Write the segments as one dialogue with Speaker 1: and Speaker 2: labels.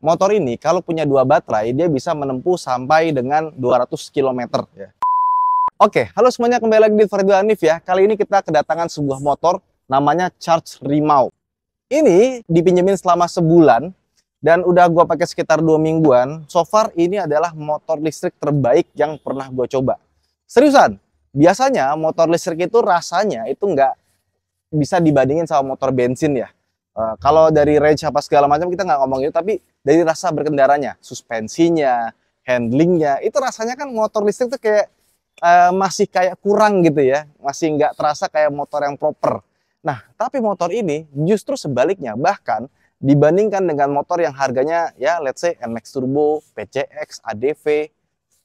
Speaker 1: motor ini kalau punya 2 baterai, dia bisa menempuh sampai dengan 200 km ya. Oke, halo semuanya, kembali lagi di Freddy Hanif ya. Kali ini kita kedatangan sebuah motor namanya Charge Rimau. Ini dipinjemin selama sebulan dan udah gua pakai sekitar 2 mingguan. So far ini adalah motor listrik terbaik yang pernah gue coba. Seriusan, biasanya motor listrik itu rasanya itu nggak bisa dibandingin sama motor bensin ya. Kalau dari range apa segala macam kita nggak ngomong itu, tapi dari rasa berkendaranya, suspensinya, handlingnya, itu rasanya kan motor listrik tuh kayak masih kayak kurang gitu ya, masih nggak terasa kayak motor yang proper. Nah, tapi motor ini justru sebaliknya, bahkan dibandingkan dengan motor yang harganya ya let's say NMAX Turbo, PCX, ADV,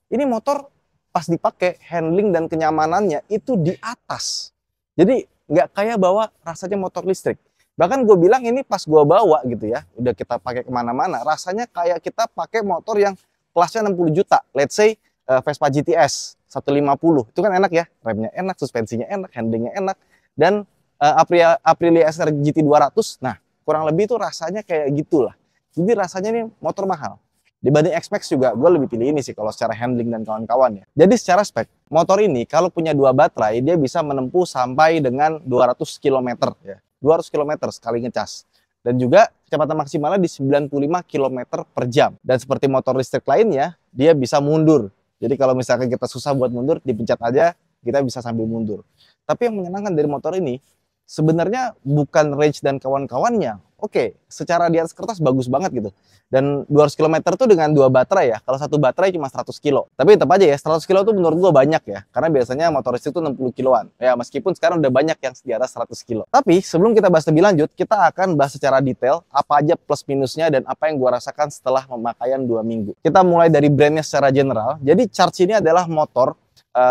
Speaker 1: ini motor pas dipakai handling dan kenyamanannya itu di atas. Jadi nggak kayak bawa rasanya motor listrik. Bahkan gue bilang ini pas gue bawa gitu ya, udah kita pakai kemana-mana, rasanya kayak kita pakai motor yang kelasnya 60 juta. Let's say Vespa GTS 150, itu kan enak ya, remnya enak, suspensinya enak, handlingnya enak. Dan Aprilia SR GT 200, nah kurang lebih itu rasanya kayak gitulah. Jadi rasanya ini motor mahal. Dibanding X-Max juga, gue lebih pilih ini sih kalau secara handling dan kawan-kawan ya. Jadi secara spek, motor ini kalau punya 2 baterai, dia bisa menempuh sampai dengan 200 km ya. 200 km sekali ngecas. Dan juga kecepatan maksimalnya di 95 km per jam. Dan seperti motor listrik lainnya, dia bisa mundur. Jadi kalau misalkan kita susah buat mundur, dipencet aja, kita bisa sambil mundur. Tapi yang menyenangkan dari motor ini, sebenarnya bukan range dan kawan-kawannya. Oke, secara di atas kertas bagus banget gitu. Dan 200 km tuh dengan 2 baterai ya. Kalau satu baterai cuma 100 kilo. Tapi tetap aja ya, 100 kilo tuh menurut gua banyak ya. Karena biasanya motor listrik tuh 60 kiloan. Ya, meskipun sekarang udah banyak yang di atas 100 kilo. Tapi sebelum kita bahas lebih lanjut, kita akan bahas secara detail apa aja plus minusnya dan apa yang gua rasakan setelah pemakaian 2 minggu. Kita mulai dari brandnya secara general. Jadi Charge ini adalah motor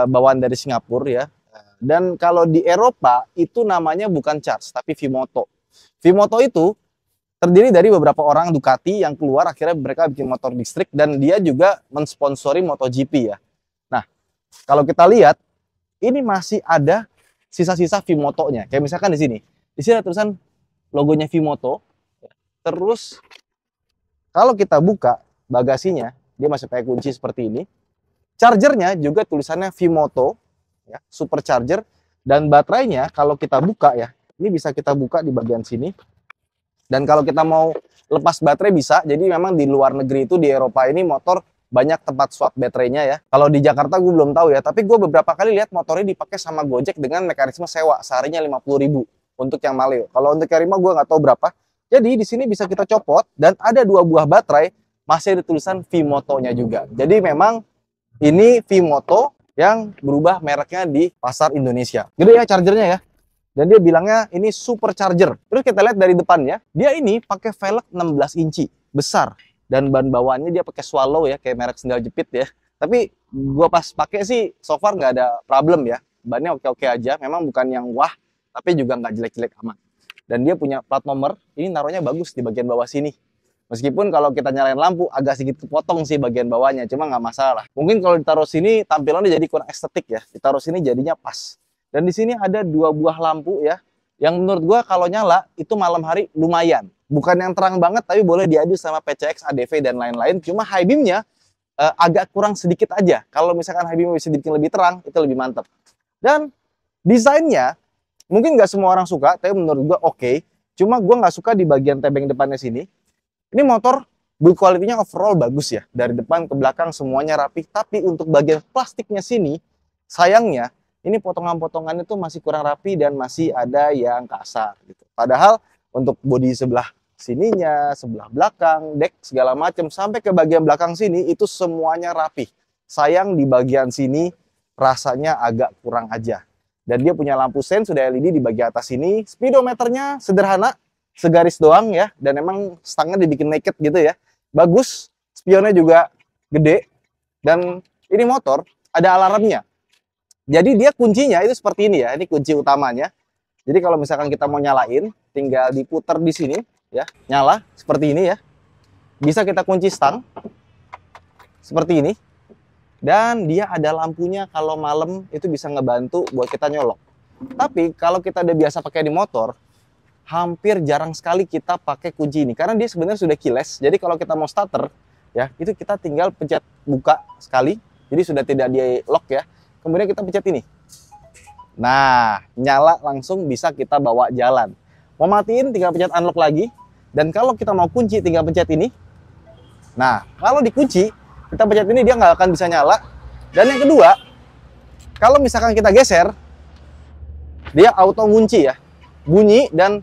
Speaker 1: bawaan dari Singapura ya. Dan kalau di Eropa itu namanya bukan Charge tapi Vimoto. Vimoto itu terdiri dari beberapa orang Ducati yang keluar, akhirnya mereka bikin motor listrik dan dia juga mensponsori MotoGP ya. Nah, kalau kita lihat ini masih ada sisa-sisa Vimoto-nya. Kayak misalkan di sini. Di sini ada tulisan logonya Vimoto. Terus kalau kita buka bagasinya, dia masih pakai kunci seperti ini. Chargernya juga tulisannya Vimoto ya, supercharger, dan baterainya kalau kita buka ya, ini bisa kita buka di bagian sini. Dan kalau kita mau lepas baterai bisa. Jadi memang di luar negeri itu, di Eropa ini motor banyak tempat swap baterainya ya. Kalau di Jakarta gue belum tahu ya, tapi gue beberapa kali lihat motornya dipakai sama Gojek dengan mekanisme sewa seharinya 50.000 untuk yang Maleo. Kalau untuk yang Rima gue nggak tahu berapa. Jadi di sini bisa kita copot dan ada 2 buah baterai, masih ada tulisan Vimoto-nya juga. Jadi memang ini Vimoto yang berubah mereknya di pasar Indonesia. Gede ya chargernya ya. Dan dia bilangnya ini supercharger. Terus kita lihat dari depannya, dia ini pakai velg 16 inci, besar. Dan ban bawaannya dia pakai Swallow ya, kayak merek sendal jepit ya. Tapi gua pas pakai sih so far nggak ada problem ya. Bannya oke-oke aja, memang bukan yang wah, tapi juga nggak jelek-jelek amat. Dan dia punya plat nomor, ini naruhnya bagus di bagian bawah sini. Meskipun kalau kita nyalain lampu agak sedikit kepotong sih bagian bawahnya, cuma nggak masalah. Mungkin kalau ditaruh sini tampilannya jadi kurang estetik ya. Ditaruh sini jadinya pas. Dan di sini ada 2 buah lampu ya, yang menurut gua kalau nyala itu malam hari lumayan. Bukan yang terang banget, tapi boleh diadu sama PCX, ADV dan lain-lain. Cuma high beamnya agak kurang sedikit aja. Kalau misalkan high beam bisa dibikin lebih terang, itu lebih mantap. Dan desainnya mungkin nggak semua orang suka, tapi menurut gua oke. Cuma gua nggak suka di bagian tebeng depannya sini. Ini motor build quality-nya overall bagus ya. Dari depan ke belakang semuanya rapi. Tapi untuk bagian plastiknya sini, sayangnya ini potongan-potongannya tuh masih kurang rapi dan masih ada yang kasar gitu. Padahal untuk bodi sebelah sininya, sebelah belakang, dek segala macam sampai ke bagian belakang sini itu semuanya rapi. Sayang di bagian sini rasanya agak kurang aja. Dan dia punya lampu sen sudah LED di bagian atas sini. Speedometernya sederhana, segaris doang ya, dan emang stangnya dibikin naked gitu ya. Bagus, spionnya juga gede, dan ini motor ada alarmnya. Jadi dia kuncinya itu seperti ini ya, ini kunci utamanya. Jadi kalau misalkan kita mau nyalain, tinggal diputar di sini ya, nyala seperti ini ya. Bisa kita kunci stang seperti ini. Dan dia ada lampunya kalau malam itu bisa ngebantu buat kita nyolok. Tapi kalau kita udah biasa pakai di motor, hampir jarang sekali kita pakai kunci ini karena dia sebenarnya sudah keyless. Jadi kalau kita mau starter ya, itu kita tinggal pencet buka sekali. Jadi sudah tidak di lock ya. Kemudian kita pencet ini. Nah, nyala langsung bisa kita bawa jalan. Mau matiin tinggal pencet unlock lagi. Dan kalau kita mau kunci tinggal pencet ini. Nah, kalau dikunci, kita pencet ini dia nggak akan bisa nyala. Dan yang kedua, kalau misalkan kita geser, dia auto ngunci ya. Bunyi dan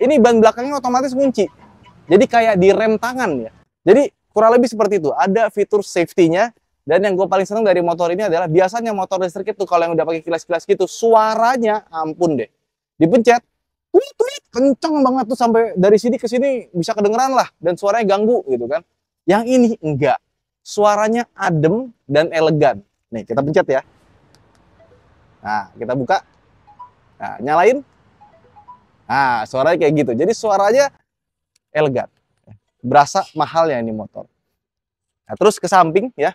Speaker 1: ini ban belakangnya otomatis ngunci. Jadi kayak direm tangan ya. Jadi kurang lebih seperti itu. Ada fitur safety-nya. Dan yang gue paling senang dari motor ini adalah biasanya motor listrik itu kalau yang udah pakai kilas-kilas gitu, suaranya ampun deh. Dipencet, tweet, kenceng banget tuh sampai dari sini ke sini bisa kedengeran lah. Dan suaranya ganggu gitu kan. Yang ini enggak. Suaranya adem dan elegan. Nih, kita pencet ya. Nah, kita buka. Nah, nyalain. Nah, suaranya kayak gitu. Jadi suaranya elegan. Berasa mahalnya ini motor. Nah, terus ke samping ya.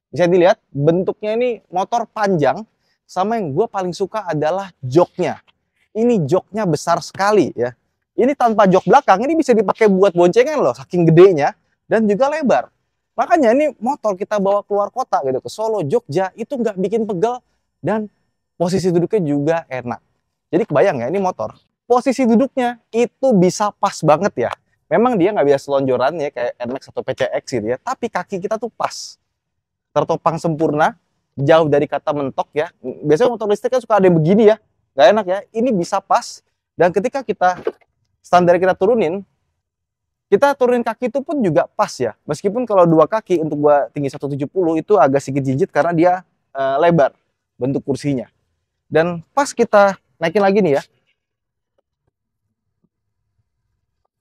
Speaker 1: Bisa dilihat bentuknya ini motor panjang. Sama yang gue paling suka adalah joknya. Ini joknya besar sekali ya. Ini tanpa jok belakang. Ini bisa dipakai buat boncengan loh. Saking gedenya. Dan juga lebar. Makanya ini motor kita bawa keluar kota gitu. Ke Solo, Jogja. Itu nggak bikin pegel. Dan posisi duduknya juga enak. Jadi kebayang ya ini motor. Posisi duduknya itu bisa pas banget ya. Memang dia nggak biasa selonjoran ya kayak NMAX atau PCX gitu ya. Tapi kaki kita tuh pas. Tertopang sempurna. Jauh dari kata mentok ya. Biasanya motor listrik kan suka ada yang begini ya. Nggak enak ya. Ini bisa pas. Dan ketika kita standar kita turunin kaki itu pun juga pas ya. Meskipun kalau dua kaki untuk gua tinggi 170 itu agak sedikit jinjit karena dia lebar bentuk kursinya. Dan pas kita naikin lagi nih ya.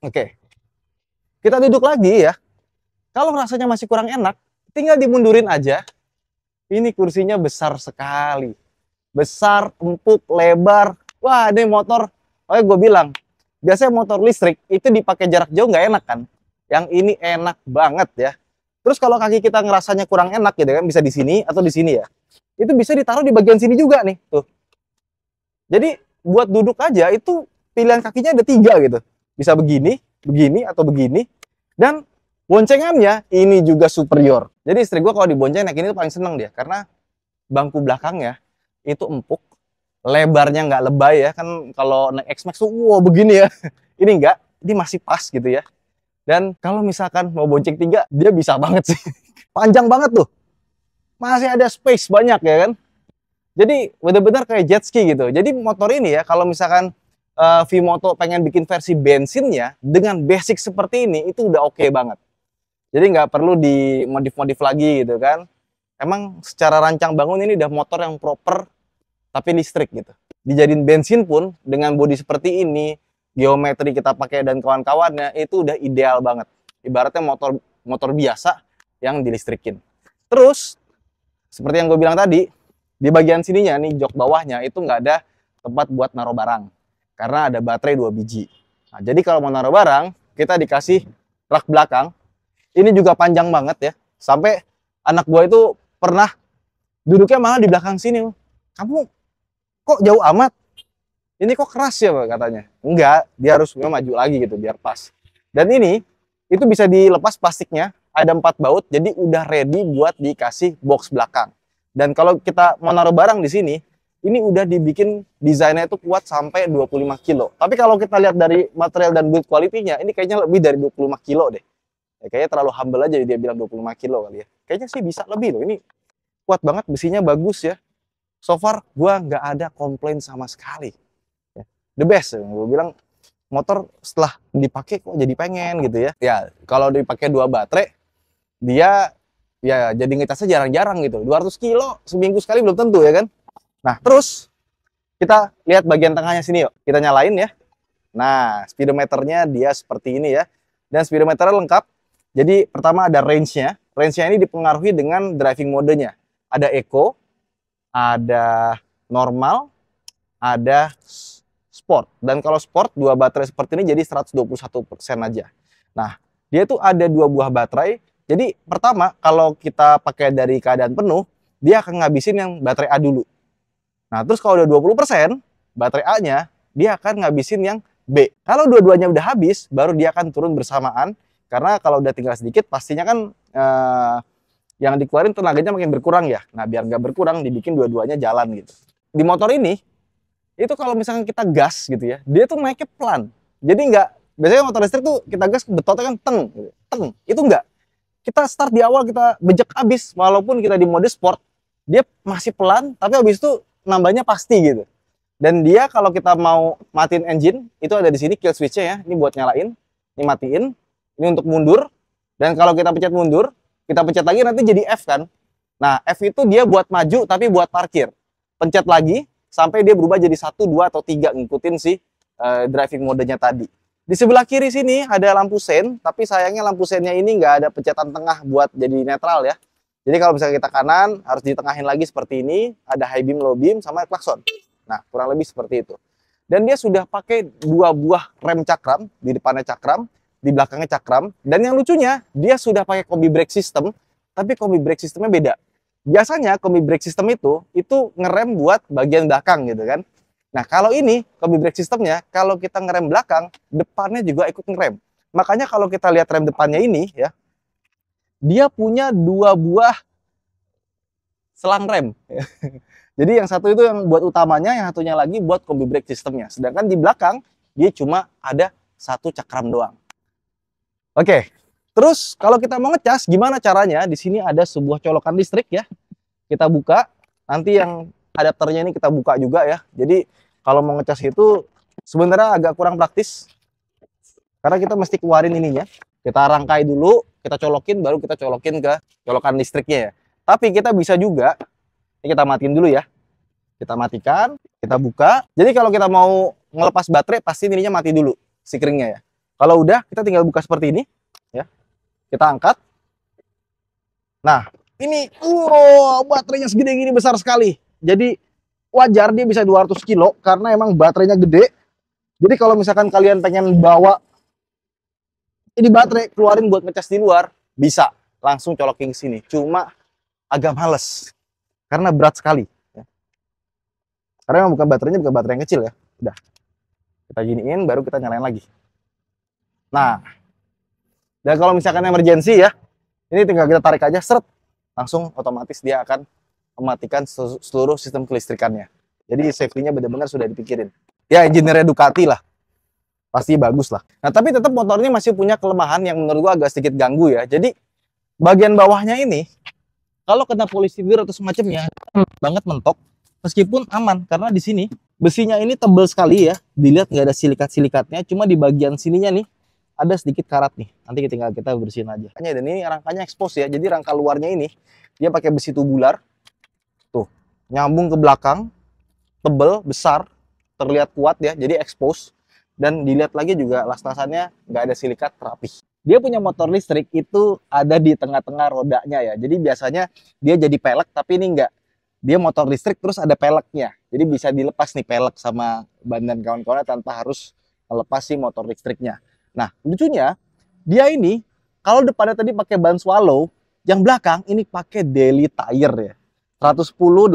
Speaker 1: Oke. Kita duduk lagi ya. Kalau rasanya masih kurang enak, tinggal dimundurin aja. Ini kursinya besar sekali. Besar, empuk, lebar. Wah, ini motor. Oh, gue bilang, biasanya motor listrik itu dipakai jarak jauh nggak enak kan? Yang ini enak banget ya. Terus kalau kaki kita ngerasanya kurang enak gitu kan, bisa di sini atau di sini ya. Itu bisa ditaruh di bagian sini juga nih, tuh. Jadi buat duduk aja itu pilihan kakinya ada 3 gitu. Bisa begini, begini atau begini. Dan boncengannya ini juga superior. Jadi istri gue kalau dibonceng naik ini tuh paling seneng dia karena bangku belakangnya itu empuk. Lebarnya nggak lebay ya, kan kalau naik X-Max tuh wow begini ya. Ini enggak, ini masih pas gitu ya. Dan kalau misalkan mau bonceng 3, dia bisa banget sih. Panjang banget tuh. Masih ada space banyak ya kan. Jadi benar-benar kayak jet ski gitu. Jadi motor ini ya, kalau misalkan V-Moto pengen bikin versi bensinnya dengan basic seperti ini, itu udah oke banget. Jadi nggak perlu dimodif-modif lagi gitu kan. Emang secara rancang bangun ini udah motor yang proper tapi listrik gitu. Dijadiin bensin pun dengan bodi seperti ini, geometri kita pakai dan kawan-kawannya itu udah ideal banget. Ibaratnya motor biasa yang dilistrikin. Terus seperti yang gue bilang tadi, di bagian sininya nih jok bawahnya itu nggak ada tempat buat naruh barang karena ada baterai 2 biji. Nah, jadi kalau mau naruh barang kita dikasih rak belakang. Ini juga panjang banget ya. Sampai anak gue itu pernah duduknya malah di belakang sini. Kamu kok jauh amat? Ini kok keras ya Pak, katanya. Enggak, dia harus maju lagi gitu biar pas. Dan ini itu bisa dilepas plastiknya, ada 4 baut, jadi udah ready buat dikasih box belakang. Dan kalau kita mau naruh barang di sini, ini udah dibikin desainnya itu kuat sampai 25 kilo. Tapi kalau kita lihat dari material dan build quality-nya, ini kayaknya lebih dari 25 kilo deh. Ya, kayaknya terlalu humble aja dia bilang 25 kilo kali ya. Kayaknya sih bisa lebih loh, ini kuat banget, besinya bagus ya. So far, gue nggak ada komplain sama sekali. The best, gue bilang motor setelah dipakai kok jadi pengen gitu ya. Ya, kalau dipakai 2 baterai, dia ya jadi ngecasnya jarang-jarang gitu. 200 kilo seminggu sekali belum tentu ya kan. Nah, terus kita lihat bagian tengahnya sini yuk. Kita nyalain ya. Nah, speedometernya dia seperti ini ya. Dan speedometernya lengkap. Jadi pertama ada range-nya. Range-nya ini dipengaruhi dengan driving modenya. Ada eco, ada normal, ada sport. Dan kalau sport 2 baterai seperti ini jadi 121% aja. Nah, dia tuh ada 2 buah baterai. Jadi pertama kalau kita pakai dari keadaan penuh, dia akan ngabisin yang baterai A dulu. Nah, terus kalau udah 20%, baterai A-nya dia akan ngabisin yang B. Kalau dua-duanya udah habis, baru dia akan turun bersamaan. Karena kalau udah tinggal sedikit, pastinya kan yang dikeluarin tenaganya makin berkurang ya. Nah, biar nggak berkurang, dibikin dua-duanya jalan gitu. Di motor ini, itu kalau misalkan kita gas gitu ya, dia tuh naiknya pelan. Jadi nggak, biasanya motor listrik tuh kita gas betotnya kan teng, gitu. Teng. Itu nggak. Kita start di awal, kita bejek abis. Walaupun kita di mode sport, dia masih pelan, tapi habis itu nambahnya pasti gitu. Dan dia kalau kita mau matiin engine, itu ada di sini kill switch-nya ya. Ini buat nyalain, ini matiin, ini untuk mundur. Dan kalau kita pencet mundur, kita pencet lagi nanti jadi F kan. Nah, F itu dia buat maju tapi buat parkir. Pencet lagi sampai dia berubah jadi 1, 2, atau 3 ngikutin si driving modenya tadi. Di sebelah kiri sini ada lampu sen, tapi sayangnya lampu sennya ini nggak ada pencetan tengah buat jadi netral ya. Jadi kalau misalnya kita kanan, harus ditengahin lagi seperti ini, ada high beam, low beam, sama klakson. Nah, kurang lebih seperti itu. Dan dia sudah pakai 2 buah rem cakram, di depannya cakram, di belakangnya cakram. Dan yang lucunya, dia sudah pakai combi brake system, tapi combi brake systemnya beda. Biasanya combi brake system itu ngerem buat bagian belakang gitu kan. Nah, kalau ini combi brake systemnya, kalau kita ngerem belakang, depannya juga ikut ngerem. Makanya kalau kita lihat rem depannya ini ya, dia punya 2 buah selang rem. Jadi yang satu itu yang buat utamanya, yang satunya lagi buat combi brake systemnya. Sedangkan di belakang dia cuma ada 1 cakram doang. Oke, terus kalau kita mau ngecas gimana caranya? Di sini ada sebuah colokan listrik ya. Kita buka, nanti yang adapternya ini kita buka juga ya. Jadi kalau mau ngecas itu sebenarnya agak kurang praktis. Karena kita mesti keluarin ininya. Kita rangkai dulu, kita colokin, baru kita colokin ke colokan listriknya ya. Tapi kita bisa juga, ini kita matiin dulu ya. Kita matikan, kita buka. Jadi kalau kita mau ngelepas baterai, pasti ininya mati dulu, sikringnya ya. Kalau udah, kita tinggal buka seperti ini. Ya. Kita angkat. Nah, ini, baterainya segede gini, besar sekali. Jadi wajar dia bisa 200 kilo, karena emang baterainya gede. Jadi kalau misalkan kalian pengen bawa ini baterai, keluarin buat ngecas di luar, bisa. Langsung colokin ke sini. Cuma agak males karena berat sekali ya. Karena memang baterainya bukan baterai yang kecil ya. Udah kita giniin, baru kita nyalain lagi. Nah, dan kalau misalkan emergency ya, ini tinggal kita tarik aja, seret, langsung otomatis dia akan mematikan seluruh sistem kelistrikannya. Jadi safety-nya benar-benar sudah dipikirin ya. Engineer Ducati lah, pasti bagus lah. Nah, tapi tetap motor ini masih punya kelemahan yang menurut gua agak sedikit ganggu ya. Jadi bagian bawahnya ini kalau kena polistilir atau semacamnya banget mentok, meskipun aman karena di sini besinya ini tebal sekali ya. Dilihat nggak ada silikat-silikatnya, cuma di bagian sininya nih ada sedikit karat nih. Nanti tinggal kita bersihin aja. Dan ini rangkanya expose ya. Jadi rangka luarnya ini dia pakai besi tubular. Tuh, nyambung ke belakang, tebal, besar, terlihat kuat ya. Jadi expose. Dan dilihat lagi juga las-lasannya nggak ada silikat, rapih. Dia punya motor listrik itu ada di tengah-tengah rodanya ya. Jadi biasanya dia jadi pelek, tapi ini enggak. Dia motor listrik terus ada peleknya. Jadi bisa dilepas nih pelek sama ban dan kawan-kawannya tanpa harus melepas si motor listriknya. Nah, lucunya dia ini kalau depannya tadi pakai ban swallow, yang belakang ini pakai daily tire ya. 110 80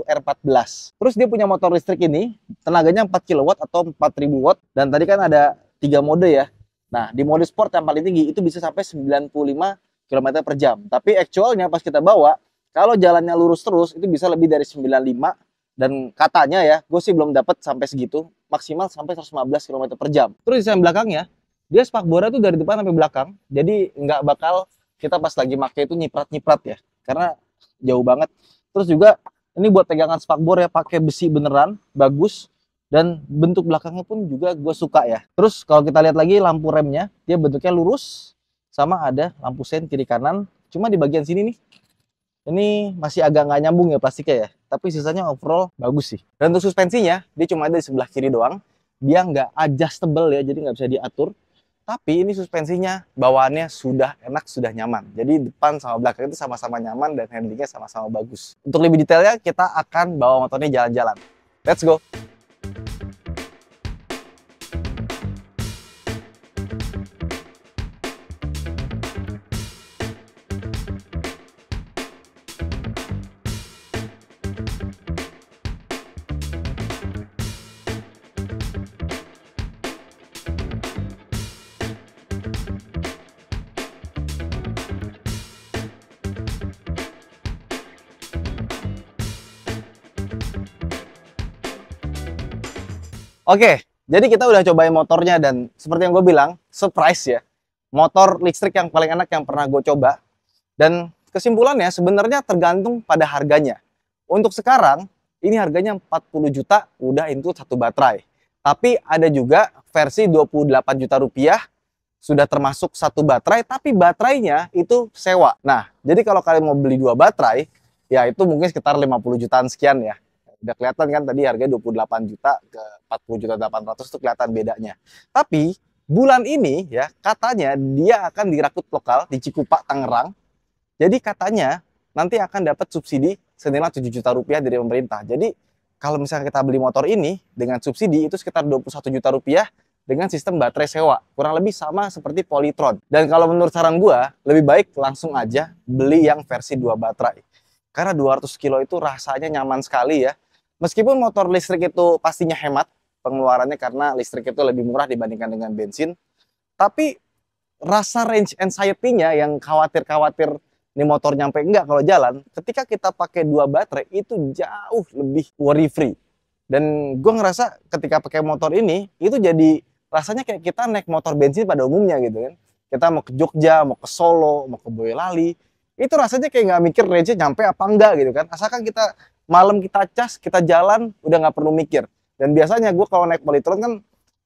Speaker 1: R14. Terus dia punya motor listrik ini tenaganya 4 kW atau 4000 watt, dan tadi kan ada 3 mode ya. Nah, di mode sport yang paling tinggi itu bisa sampai 95 km per jam. Tapi actualnya pas kita bawa, kalau jalannya lurus terus itu bisa lebih dari 95, dan katanya ya, gue sih belum dapat sampai segitu, maksimal sampai 115 km per jam. Terus di samping belakangnya, dia spakbornya tuh dari depan sampai belakang, jadi nggak bakal kita pas lagi pakai itu nyiprat-nyiprat ya, karena jauh banget. Terus juga ini buat pegangan spakbor ya, pakai besi beneran, bagus. Dan bentuk belakangnya pun juga gue suka ya. Terus kalau kita lihat lagi lampu remnya, dia bentuknya lurus, sama ada lampu sen kiri kanan. Cuma di bagian sini nih, ini masih agak nggak nyambung ya plastiknya ya. Tapi sisanya overall bagus sih. Dan untuk suspensinya, dia cuma ada di sebelah kiri doang. Dia nggak adjustable ya, jadi nggak bisa diatur. Tapi ini suspensinya bawaannya sudah enak, sudah nyaman. Jadi depan sama belakang itu sama-sama nyaman dan handlingnya sama-sama bagus. Untuk lebih detailnya, kita akan bawa motornya jalan-jalan. Let's go! Oke, jadi kita udah cobain motornya dan seperti yang gue bilang, surprise ya. Motor listrik yang paling enak yang pernah gue coba. Dan kesimpulannya sebenarnya tergantung pada harganya. Untuk sekarang, ini harganya 40 juta udah include satu baterai. Tapi ada juga versi 28 juta rupiah sudah termasuk satu baterai, tapi baterainya itu sewa. Nah, jadi kalau kalian mau beli dua baterai, ya itu mungkin sekitar 50 jutaan sekian ya. Udah kelihatan kan tadi harganya 28 juta ke 40 juta 800 itu kelihatan bedanya. Tapi bulan ini ya katanya dia akan dirakut lokal di Cikupa, Tangerang. Jadi katanya nanti akan dapat subsidi senilai 7 juta rupiah dari pemerintah. Jadi kalau misalnya kita beli motor ini dengan subsidi itu sekitar 21 juta rupiah dengan sistem baterai sewa. Kurang lebih sama seperti Polytron. Dan kalau menurut saran gua, lebih baik langsung aja beli yang versi 2 baterai. Karena 200 kilo itu rasanya nyaman sekali ya. Meskipun motor listrik itu pastinya hemat pengeluarannya karena listrik itu lebih murah dibandingkan dengan bensin. Tapi rasa range anxiety-nya yang khawatir-khawatir ini motor nyampe enggak kalau jalan, ketika kita pakai 2 baterai itu jauh lebih worry free. Dan gue ngerasa ketika pakai motor ini, itu jadi rasanya kayak kita naik motor bensin pada umumnya gitu kan. Kita mau ke Jogja, mau ke Solo, mau ke Boyolali, itu rasanya kayak nggak mikir range nyampe apa enggak gitu kan. Asalkan kita malam kita cas, kita jalan, udah nggak perlu mikir. Dan biasanya gue kalau naik Polytron kan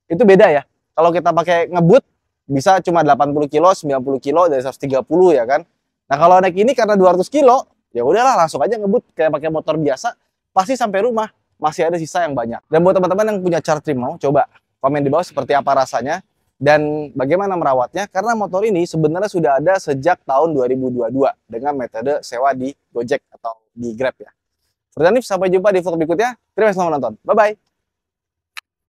Speaker 1: itu beda ya. Kalau kita pakai ngebut bisa cuma 80 kilo, 90 kilo dari 130 ya kan. Nah kalau naik ini karena 200 kilo, ya udahlah langsung aja ngebut kayak pakai motor biasa, pasti sampai rumah masih ada sisa yang banyak. Dan buat teman-teman yang punya Charge mau, coba komen di bawah seperti apa rasanya dan bagaimana merawatnya. Karena motor ini sebenarnya sudah ada sejak tahun 2022 dengan metode sewa di Gojek atau di Grab ya. Seperti ini, sampai jumpa di vlog berikutnya. Terima kasih telah menonton. Bye-bye.